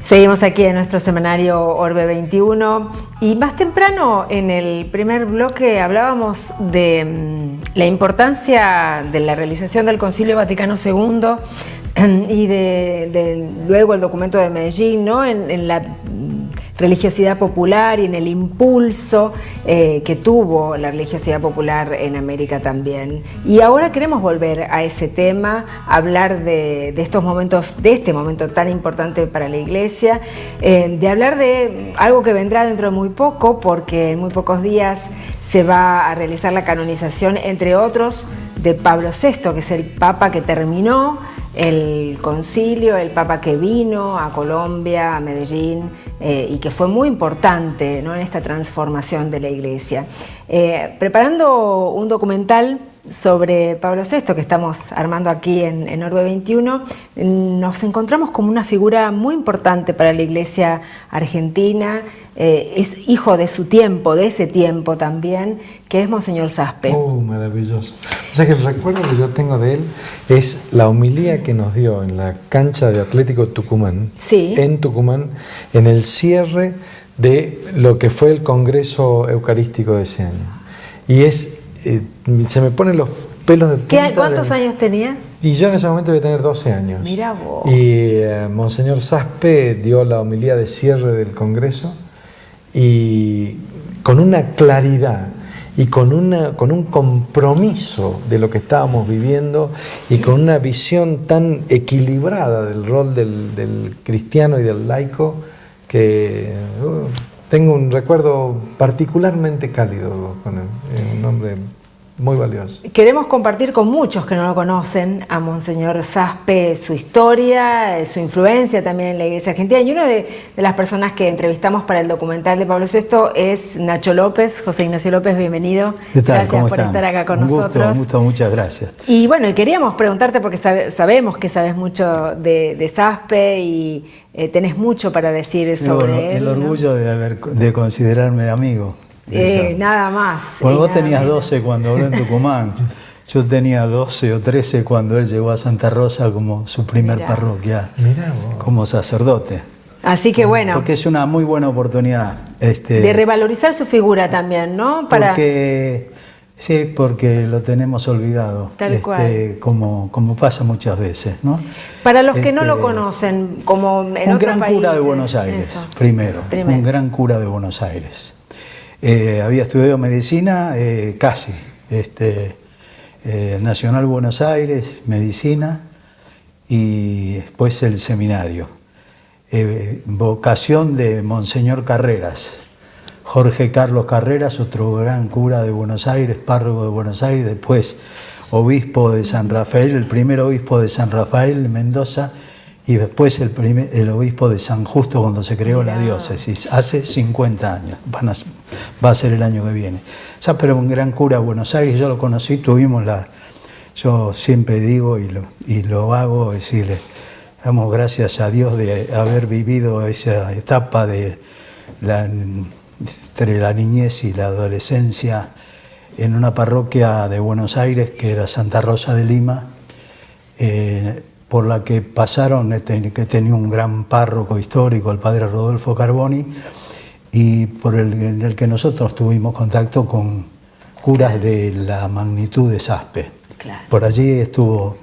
Seguimos aquí en nuestro semanario Orbe 21 y más temprano en el primer bloque hablábamos de la importancia de la realización del Concilio Vaticano II y luego el documento de Medellín, ¿no? En la religiosidad popular y en el impulso que tuvo la religiosidad popular en América también. Y ahora queremos volver a ese tema, hablar de estos momentos, de este momento tan importante para la Iglesia, de hablar de algo que vendrá dentro de muy poco, porque en muy pocos días se va a realizar la canonización, entre otros, de Pablo VI, que es el Papa que terminó el concilio, el Papa que vino a Colombia, a Medellín, y que fue muy importante, ¿no?, en esta transformación de la Iglesia. Preparando un documental sobre Pablo VI que estamos armando aquí en Orbe 21, nos encontramos como una figura muy importante para la Iglesia argentina. Es hijo de su tiempo, de ese tiempo también, que es Monseñor Saspe. Oh, maravilloso. O sea que el recuerdo que yo tengo de él es la homilía que nos dio en la cancha de Atlético Tucumán, sí, en Tucumán, en el cierre de lo que fue el Congreso Eucarístico de ese año. Y se me ponen los pelos de punta. ¿Cuántos años tenías? Y yo en ese momento voy a tener 12 años. Mirá vos. Y Monseñor Saspe dio la homilía de cierre del Congreso y con una claridad y con un compromiso de lo que estábamos viviendo y con una visión tan equilibrada del rol del cristiano y del laico que tengo un recuerdo particularmente cálido con él, un hombre muy valioso. Queremos compartir con muchos que no lo conocen a Monseñor Saspe su historia, su influencia también en la Iglesia argentina. Y una de las personas que entrevistamos para el documental de Pablo VI es Nacho López. José Ignacio López, bienvenido. ¿Qué tal? Gracias por están? estar acá con un nosotros. Un gusto, muchas gracias. Y bueno, y queríamos preguntarte, porque sabemos que sabes mucho de Saspe y tenés mucho para decir sobre él. El orgullo, ¿no?, de considerarme amigo. Nada más. Pues vos tenías 12 cuando habló en Tucumán. Yo tenía 12 o 13 cuando él llegó a Santa Rosa como su primer parroquia, como sacerdote. Así que bueno. Porque es una muy buena oportunidad. De revalorizar su figura también, ¿no? Porque lo tenemos olvidado. Tal cual. Como pasa muchas veces, ¿no? Para los que no lo conocen, como en otros países. Un gran cura de Buenos Aires, primero. Un gran cura de Buenos Aires. Había estudiado medicina, casi, Nacional Buenos Aires, medicina, y después el seminario. Vocación de Monseñor Carreras, Jorge Carlos Carreras, otro gran cura de Buenos Aires, párroco de Buenos Aires, después obispo de San Rafael, el primer obispo de San Rafael de Mendoza, y después el obispo de San Justo cuando se creó la diócesis, hace 50 años, va a ser el año que viene. Pero un gran cura de Buenos Aires, yo lo conocí, yo siempre digo y lo hago, decirle, damos gracias a Dios de haber vivido esa etapa entre la niñez y la adolescencia en una parroquia de Buenos Aires que era Santa Rosa de Lima, por la que pasaron, que tenía un gran párroco histórico, el padre Rodolfo Carboni, y en el que nosotros tuvimos contacto con curas de la magnitud de Saspe. Claro. Por allí estuvo,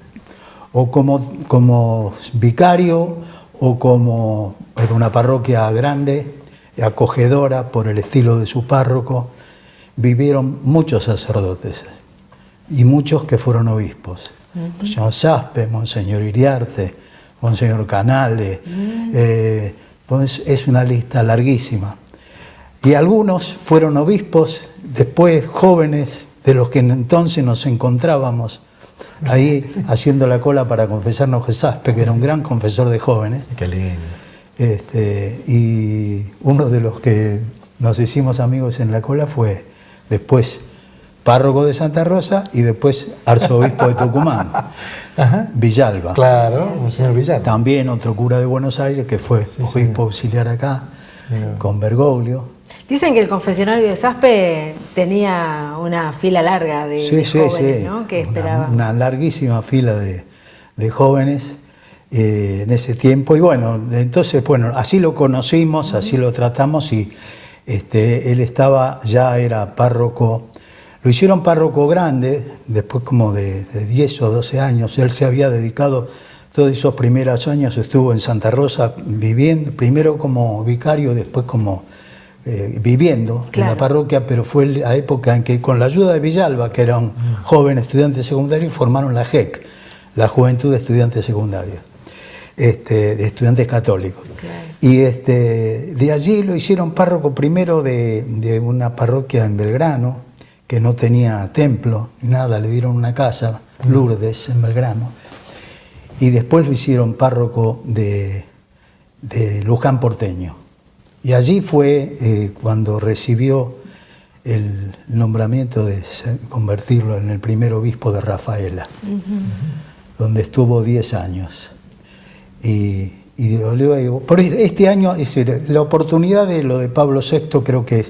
o como vicario, o era una parroquia grande, acogedora por el estilo de su párroco. Vivieron muchos sacerdotes y muchos que fueron obispos. Monseñor Saspe, Monseñor Iriarte, Monseñor Canale, pues es una lista larguísima. Y algunos fueron obispos, después jóvenes, de los que entonces nos encontrábamos ahí haciendo la cola para confesarnos que Saspe, que era un gran confesor de jóvenes. Qué lindo. Y uno de los que nos hicimos amigos en la cola fue después párroco de Santa Rosa y después arzobispo de Tucumán, Villalba. Claro, Monseñor Villalba. También otro cura de Buenos Aires que fue obispo auxiliar acá, con Bergoglio. Dicen que el confesionario de Saspe tenía una fila larga de jóvenes, ¿no?, que esperaban. Una larguísima fila de jóvenes. en ese tiempo. Y bueno, entonces, bueno, así lo conocimos, así lo tratamos, y él ya era párroco. Lo hicieron párroco grande, después como de 10 o 12 años. Él se había dedicado, todos esos primeros años estuvo en Santa Rosa viviendo, primero como vicario, después como viviendo en la parroquia, pero fue la época en que, con la ayuda de Villalba, que era un joven estudiante secundario, formaron la JEC, la Juventud de Estudiantes Secundarios, de estudiantes católicos. Y de allí lo hicieron párroco primero de una parroquia en Belgrano, que no tenía templo, nada, le dieron una casa, Lourdes, en Belgrano, y después lo hicieron párroco de Luján porteño. Y allí fue cuando recibió el nombramiento de convertirlo en el primer obispo de Rafaela, donde estuvo 10 años. Y luego, por este año, la oportunidad de lo de Pablo VI creo que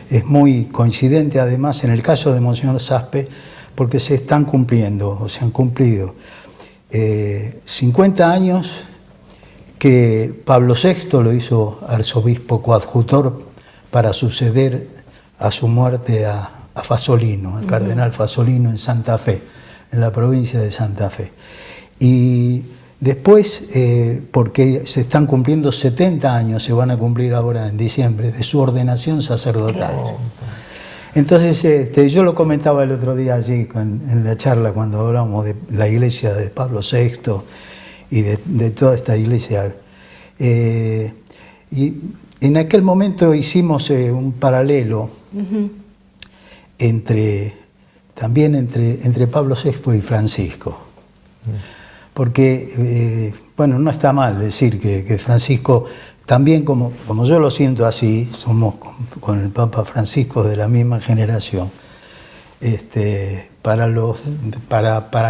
es muy coincidente, además, en el caso de Monseñor Saspe, porque se están cumpliendo, o se han cumplido 50 años que Pablo VI lo hizo arzobispo coadjutor para suceder a su muerte a Fasolino, al cardenal Fasolino, en Santa Fe, en la provincia de Santa Fe. Y después, porque se están cumpliendo 70 años, se van a cumplir ahora en diciembre, de su ordenación sacerdotal. Entonces, yo lo comentaba el otro día allí en la charla, cuando hablamos de la iglesia de Pablo VI y de toda esta iglesia. Y en aquel momento hicimos un paralelo entre Pablo VI y Francisco. Porque, bueno, no está mal decir que Francisco, también como yo lo siento así, somos con el Papa Francisco de la misma generación. Para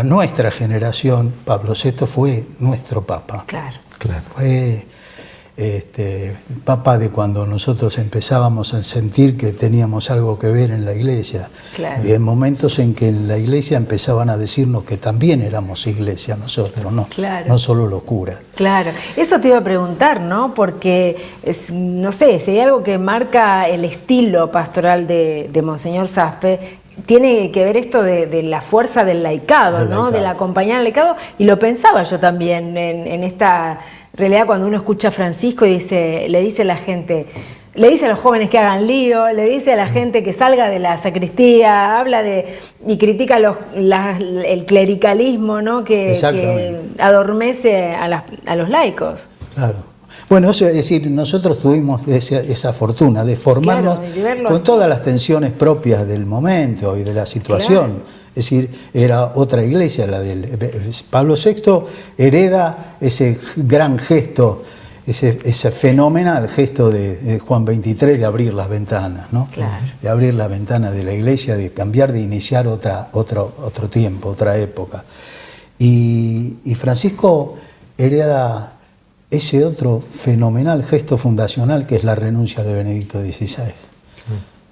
nuestra generación, Pablo VI fue nuestro Papa. Claro. Fue Papa de cuando nosotros empezábamos a sentir que teníamos algo que ver en la iglesia. Claro. Y en momentos en que en la iglesia empezaban a decirnos que también éramos iglesia nosotros, no solo los curas. Claro, eso te iba a preguntar, ¿no? Porque, no sé, si hay algo que marca el estilo pastoral de Monseñor Saspe, tiene que ver esto de la fuerza del laicado, ¿no? Del acompañar al laicado, y lo pensaba yo también en esta realidad cuando uno escucha a Francisco y le dice a la gente, le dice a los jóvenes que hagan lío, le dice a la gente que salga de la sacristía, habla y critica el clericalismo, ¿no? que adormece a los laicos. Claro. Bueno, es decir, nosotros tuvimos esa fortuna de formarnos con todas las tensiones propias del momento y de la situación. Claro. Es decir, era otra iglesia, la del Pablo VI hereda ese gran gesto, ese fenomenal gesto de Juan XXIII de abrir las ventanas, ¿no? Claro. De abrir la ventana de la iglesia, de cambiar, de iniciar otro tiempo, otra época. Y Francisco hereda ese otro fenomenal gesto fundacional que es la renuncia de Benedicto XVI.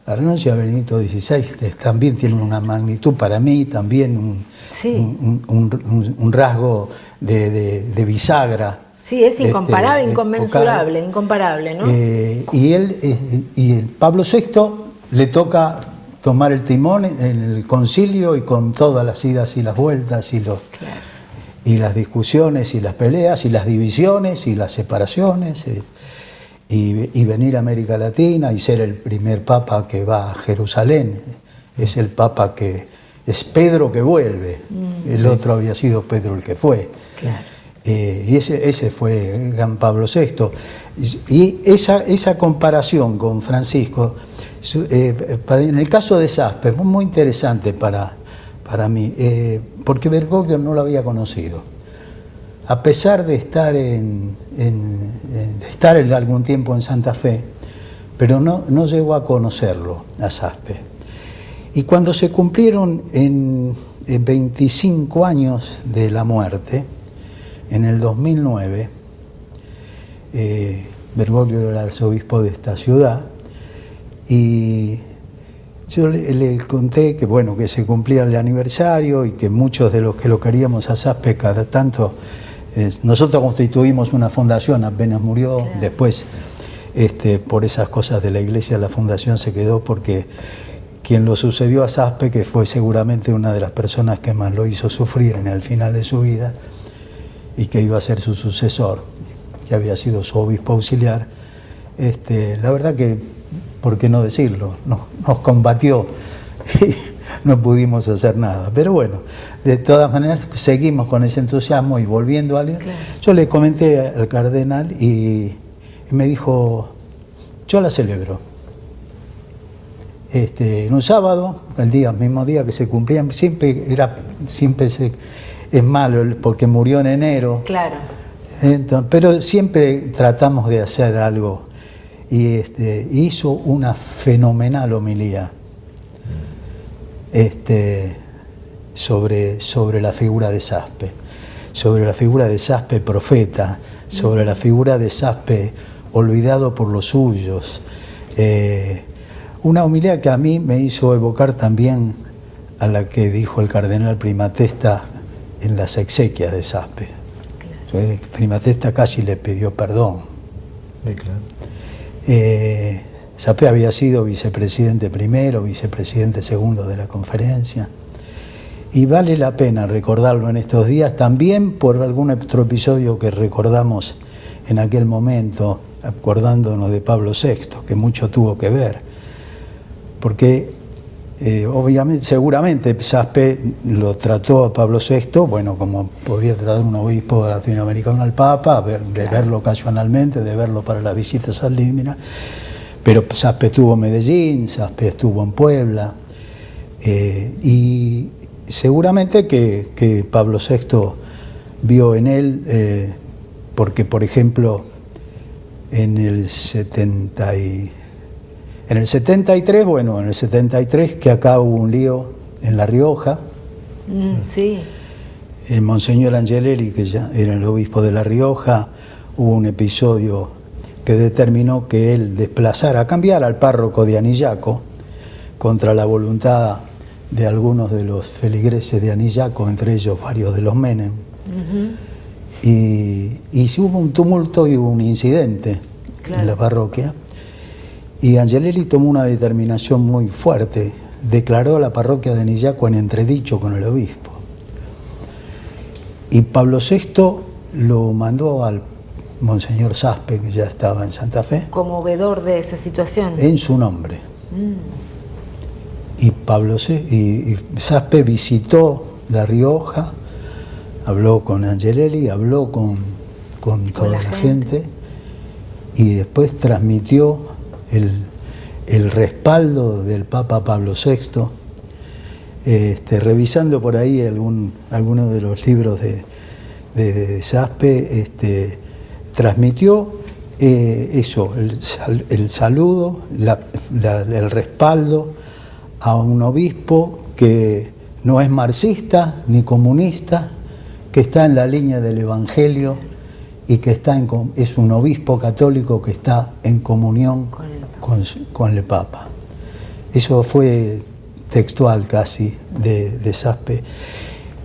La renuncia de Benedicto XVI también tiene una magnitud para mí, también un rasgo de bisagra. Sí, es incomparable, inconmensurable, incomparable, ¿no? Y el Pablo VI le toca tomar el timón en el concilio y con todas las idas y las vueltas y las discusiones y las peleas y las divisiones y las separaciones y venir a América Latina y ser el primer papa que va a Jerusalén. Es el papa que es Pedro que vuelve. El otro había sido Pedro el que fue. Claro. Y ese fue el gran Pablo VI. Y esa comparación con Francisco, en el caso de Saspe, fue muy interesante para mí, porque Bergoglio no lo había conocido. A pesar de estar estar algún tiempo en Santa Fe, pero no llegó a conocerlo, a Saspe. Y cuando se cumplieron en 25 años de la muerte, en el 2009, Bergoglio era el arzobispo de esta ciudad, y yo le conté que, bueno, que se cumplía el aniversario y que muchos de los que lo queríamos a Saspe cada tanto Nosotros constituimos una fundación, apenas murió, Claro. después por esas cosas de la iglesia la fundación se quedó porque quien lo sucedió a Saspe, que fue seguramente una de las personas que más lo hizo sufrir en el final de su vida y que iba a ser su sucesor, que había sido su obispo auxiliar, la verdad que, ¿por qué no decirlo? Nos combatió y no pudimos hacer nada. Pero bueno, de todas maneras seguimos con ese entusiasmo y volviendo a alguien. Claro. Yo le comenté al cardenal y me dijo, yo la celebro. En un sábado, mismo día que se cumplían, es malo porque murió en enero. Claro. Entonces, pero siempre tratamos de hacer algo. Y hizo una fenomenal homilía sobre la figura de Saspe, sobre la figura de Saspe profeta, sobre la figura de Saspe olvidado por los suyos. Una homilía que a mí me hizo evocar también a la que dijo el cardenal Primatesta en las exequias de Saspe. Claro. Primatesta casi le pidió perdón. Sí, claro. Saspe había sido vicepresidente primero, vicepresidente segundo de la conferencia, y vale la pena recordarlo en estos días, también por algún otro episodio que recordamos en aquel momento, acordándonos de Pablo VI, que mucho tuvo que ver, porque obviamente, seguramente Saspe lo trató a Pablo VI, bueno, como podía tratar un obispo latinoamericano al Papa, de verlo ocasionalmente, de verlo para las visitas al Límina, pero Saspe estuvo en Medellín, Saspe estuvo en Puebla, y seguramente que Pablo VI vio en él, porque por ejemplo en el 73, que acá hubo un lío en La Rioja. Sí. El Monseñor Angelelli, que ya era el obispo de La Rioja, hubo un episodio que determinó que él cambiara al párroco de Anillaco contra la voluntad de algunos de los feligreses de Anillaco, entre ellos varios de los Menem. Y hubo un tumulto y hubo un incidente en la parroquia. Y Angelelli tomó una determinación muy fuerte, declaró a la parroquia de Anillaco en entredicho con el obispo. Y Pablo VI lo mandó al Monseñor Saspe, que ya estaba en Santa Fe, Como vedor de esa situación. en su nombre. Y Saspe visitó La Rioja, habló con Angelelli, habló con toda la gente, y después transmitió el respaldo del Papa Pablo VI, revisando por ahí algunos de los libros de Saspe, transmitió eso, el saludo, el respaldo a un obispo que no es marxista ni comunista, que está en la línea del Evangelio y que es un obispo católico que está en comunión con el Papa. Eso fue textual casi de Saspe.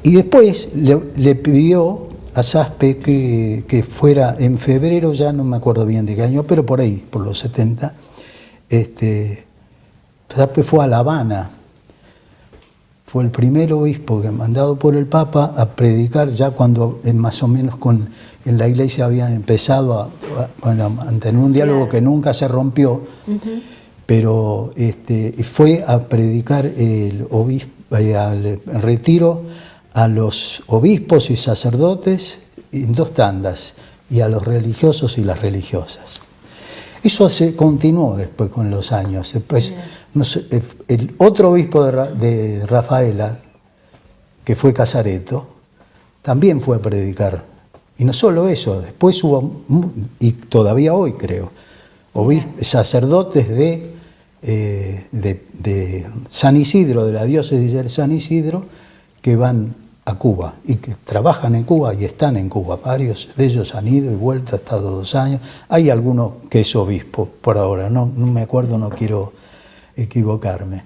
Y después le pidió a Saspe que fuera en febrero, ya no me acuerdo bien de qué año, pero por ahí, por los 70, Saspe fue a La Habana. Fue el primer obispo que, mandado por el Papa, a predicar ya cuando más o menos en la iglesia habían empezado a tener un diálogo que nunca se rompió, pero fue a predicar el retiro a los obispos y sacerdotes en 2 tandas, y a los religiosos y las religiosas. Eso se continuó después con los años. Después, no sé, el otro obispo de Rafaela, que fue Casareto, también fue a predicar. Y no solo eso, después hubo, y todavía hoy creo, sacerdotes de San Isidro, de la diócesis de San Isidro, que van a Cuba y que trabajan en Cuba y están en Cuba. Varios de ellos han ido y vuelto, ha estado 2 años. Hay alguno que es obispo por ahora, no me acuerdo, no quiero equivocarme.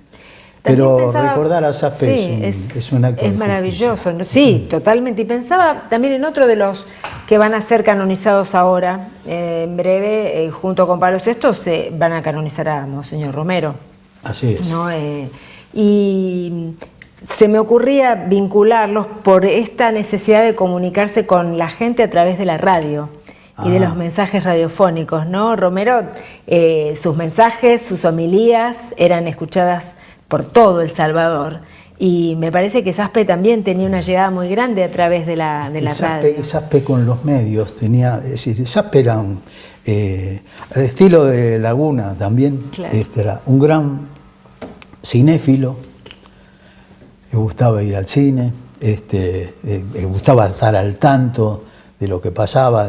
Pero recordar a Saspe es un acto de maravilloso, justicia. Sí, totalmente. Y pensaba también en otro de los que van a ser canonizados ahora, en breve, junto con Pablo VI, se van a canonizar a Monseñor Romero. Así es. ¿No? Y se me ocurría vincularlos por esta necesidad de comunicarse con la gente a través de la radio y de los mensajes radiofónicos, ¿no? Romero, sus mensajes, sus homilías eran escuchadas por todo El Salvador, y me parece que Saspe también tenía una llegada muy grande a través de la radio. Saspe con los medios tenía, es decir, Saspe era al estilo de Laguna también, claro. Era un gran cinéfilo, le gustaba ir al cine, le gustaba estar al tanto de lo que pasaba,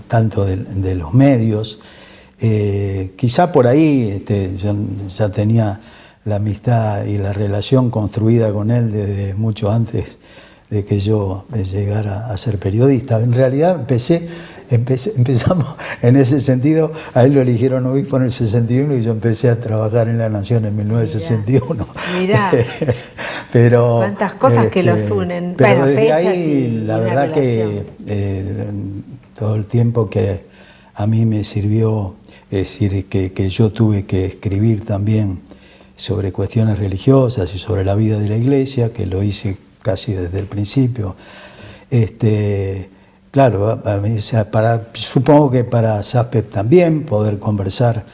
tanto de los medios. Quizá por ahí yo ya tenía la amistad y la relación construida con él desde mucho antes de que yo llegara a ser periodista. En realidad empezamos en ese sentido, a él lo eligieron obispo en el 61 y yo empecé a trabajar en La Nación en 1961. Mirá. Pero cuántas cosas que los unen. Pero bueno, desde fechas ahí, la verdad relación. que todo el tiempo que a mí me sirvió, es decir, que yo tuve que escribir también sobre cuestiones religiosas y sobre la vida de la Iglesia, que lo hice casi desde el principio. Claro, a mí, supongo que para Saspe también poder conversar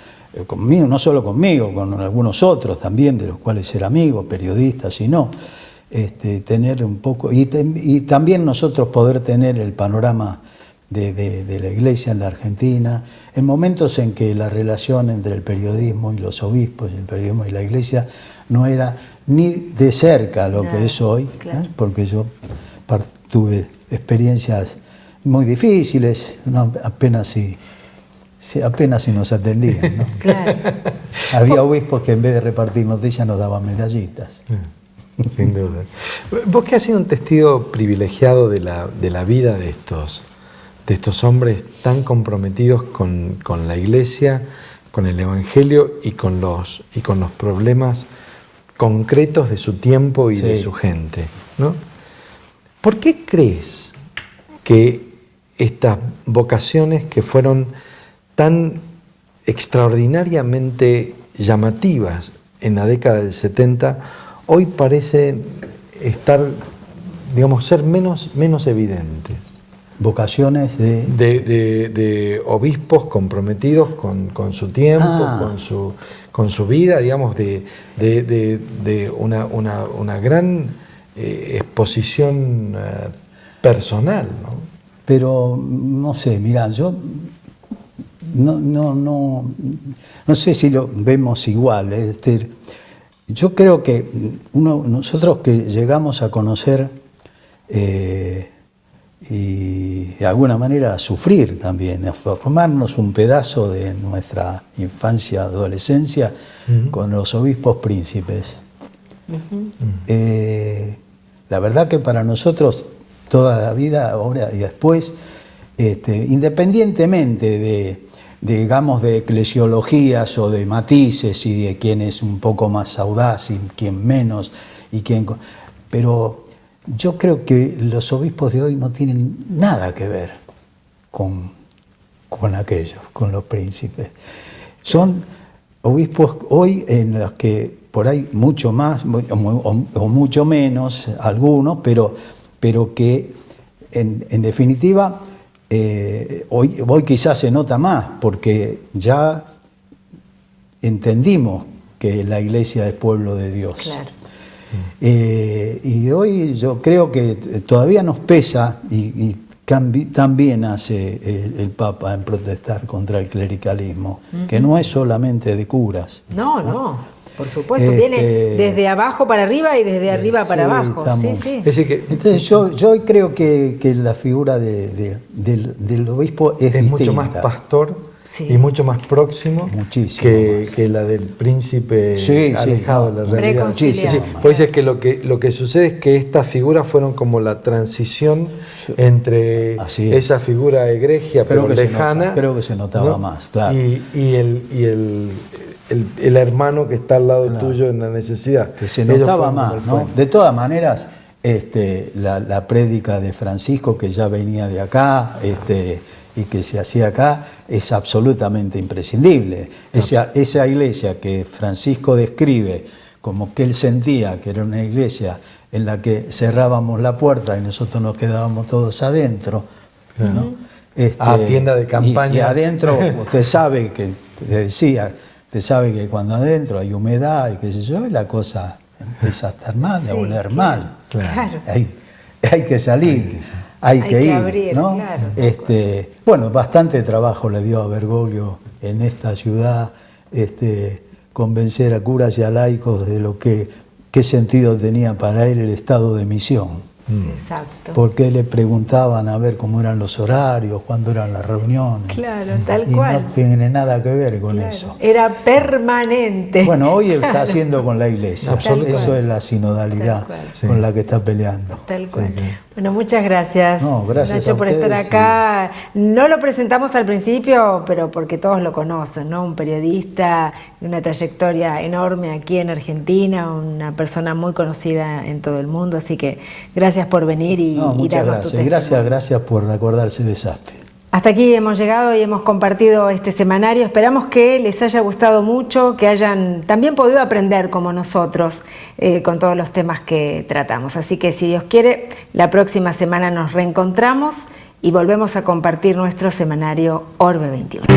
conmigo, no solo conmigo, con algunos otros también, de los cuales ser amigos, periodistas y no, tener un poco, y también nosotros poder tener el panorama de la Iglesia en la Argentina, en momentos en que la relación entre el periodismo y los obispos, y el periodismo y la Iglesia, no era ni de cerca lo que es hoy, claro. Porque yo tuve experiencias muy difíciles, ¿no? apenas si nos atendían, ¿no? Claro. Había obispos que en vez de repartir noticias nos daban medallitas. Sin duda. Vos que has sido un testigo privilegiado de la vida de estos hombres tan comprometidos con la Iglesia, con el Evangelio y con los problemas concretos de su tiempo y de su gente, ¿no? ¿Por qué crees que estas vocaciones que fueron tan extraordinariamente llamativas en la década del 70, hoy parecen ser menos evidentes? Vocaciones de obispos comprometidos con su tiempo, con su vida, de una gran exposición personal, ¿no? Pero no sé, mirá, yo no sé si lo vemos igual. Es decir, yo creo que nosotros que llegamos a conocer y de alguna manera a sufrir también, a formarnos un pedazo de nuestra infancia, adolescencia, con los obispos príncipes. La verdad que para nosotros toda la vida, ahora y después, independientemente de eclesiologías o de matices y de quién es un poco más audaz y quién menos, pero yo creo que los obispos de hoy no tienen nada que ver con aquellos, con los príncipes. Son obispos hoy en los que por ahí mucho más o mucho menos algunos, pero que en definitiva hoy quizás se nota más, porque ya entendimos que la Iglesia es pueblo de Dios. Claro. Y hoy yo creo que todavía nos pesa, y también hace el Papa en protestar contra el clericalismo, que no es solamente de curas. No, por supuesto, viene desde abajo para arriba y desde arriba para abajo. Estamos, sí. Es decir entonces yo creo que la figura del obispo es distinta. Mucho más pastor. Sí. Y mucho más próximo que la del príncipe alejado de la realidad. Pues es que lo que sucede es que estas figuras fueron como la transición entre esa figura egregia pero lejana. Creo que se notaba, ¿no? Más, claro. Y el hermano que está al lado Claro. tuyo en la necesidad. Que se Ellos notaba forman más, el ¿no? puente. De todas maneras, la prédica de Francisco, que ya venía de acá, y que se hacía acá, es absolutamente imprescindible. Esa iglesia que Francisco describe como que él sentía que era una iglesia en la que cerrábamos la puerta y nosotros nos quedábamos todos adentro, ¿no? Tienda de campaña. Y adentro, usted sabe que, te decía, usted sabe que cuando adentro hay humedad y qué sé yo, y la cosa empieza a estar mal, a oler mal. Claro. Hay que salir, hay que ir, abrir, ¿no? claro. Bueno, bastante trabajo le dio a Bergoglio en esta ciudad convencer a curas y a laicos de qué sentido tenía para él el estado de misión. Exacto. Porque le preguntaban a ver cómo eran los horarios, cuándo eran las reuniones. Claro, tal y cual. no tiene nada que ver con Claro. eso. Era permanente. Bueno, hoy él está haciendo con la iglesia. Absolutamente. Eso es la sinodalidad Tal cual. Sí. con la que está peleando. Tal cual. Sí. Bueno, muchas gracias, No, gracias Nacho, a por estar ustedes, acá. No lo presentamos al principio, pero porque todos lo conocen, ¿no? Un periodista de una trayectoria enorme aquí en Argentina, una persona muy conocida en todo el mundo, así que gracias por venir y Muchas darnos tu gracias. testimonio. Gracias por acordarse de Saspe. Hasta aquí hemos llegado y hemos compartido este semanario. Esperamos que les haya gustado mucho, que hayan también podido aprender como nosotros con todos los temas que tratamos. Así que si Dios quiere, la próxima semana nos reencontramos y volvemos a compartir nuestro semanario Orbe 21.